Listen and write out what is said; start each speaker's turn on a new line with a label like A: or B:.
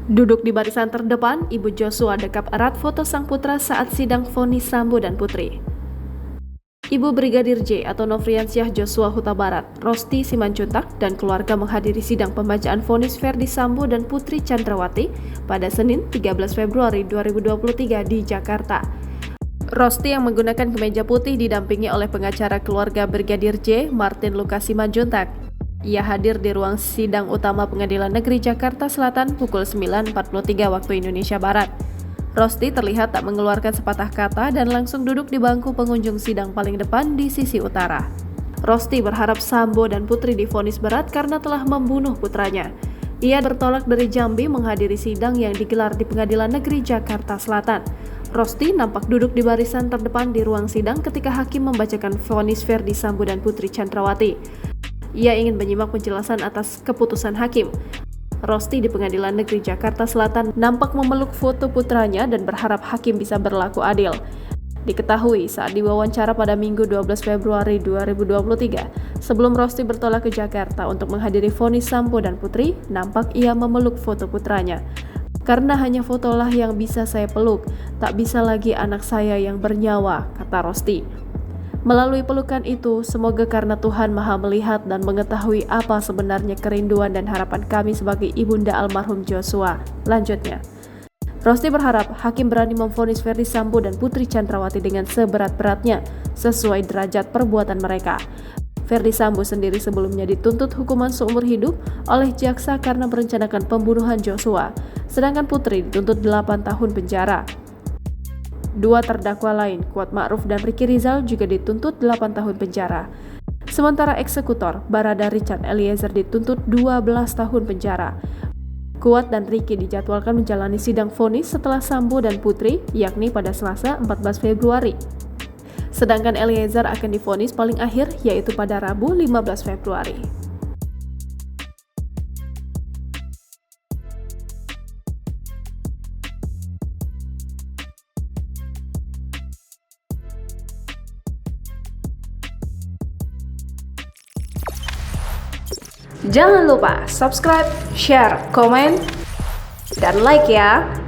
A: Duduk di barisan terdepan, Ibu Joshua dekap erat foto sang putra saat sidang vonis Sambo dan Putri. Ibu Brigadir J atau Nofriansyah Joshua Huta Barat, Rosti Simanjuntak, dan keluarga menghadiri sidang pembacaan vonis Ferdi Sambo dan Putri Chandrawati pada Senin 13 Februari 2023 di Jakarta. Rosti yang menggunakan kemeja putih didampingi oleh pengacara keluarga Brigadir J, Martin Lucas Simanjuntak. Ia hadir di ruang sidang utama Pengadilan Negeri Jakarta Selatan pukul 9.43 waktu Indonesia Barat. Rosti terlihat tak mengeluarkan sepatah kata dan langsung duduk di bangku pengunjung sidang paling depan di sisi utara. Rosti berharap Sambo dan Putri divonis berat karena telah membunuh putranya. Ia bertolak dari Jambi menghadiri sidang yang digelar di Pengadilan Negeri Jakarta Selatan. Rosti nampak duduk di barisan terdepan di ruang sidang ketika hakim membacakan vonis Ferdi Sambo dan Putri Chandrawati. Ia ingin menyimak penjelasan atas keputusan hakim. Rosti di Pengadilan Negeri Jakarta Selatan nampak memeluk foto putranya dan berharap hakim bisa berlaku adil. Diketahui saat diwawancara pada Minggu 12 Februari 2023, sebelum Rosti bertolak ke Jakarta untuk menghadiri vonis Sambo dan Putri, nampak ia memeluk foto putranya. Karena hanya fotolah yang bisa saya peluk, tak bisa lagi anak saya yang bernyawa, kata Rosti. Melalui pelukan itu, semoga karena Tuhan Maha melihat dan mengetahui apa sebenarnya kerinduan dan harapan kami sebagai ibunda almarhum Joshua. Lanjutnya, Rosti berharap hakim berani memvonis Ferdi Sambo dan Putri Chandrawati dengan seberat-beratnya, sesuai derajat perbuatan mereka. Ferdi Sambo sendiri sebelumnya dituntut hukuman seumur hidup oleh jaksa karena merencanakan pembunuhan Joshua, sedangkan Putri dituntut 8 tahun penjara. Dua terdakwa lain, Kuat Ma'ruf dan Ricky Rizal juga dituntut 8 tahun penjara. Sementara eksekutor, Barada Richard Eliezer dituntut 12 tahun penjara. Kuat dan Ricky dijadwalkan menjalani sidang vonis setelah Sambo dan Putri, yakni pada Selasa 14 Februari. Sedangkan Eliezer akan divonis paling akhir, yaitu pada Rabu 15 Februari. Jangan lupa subscribe, share, komen, dan like ya!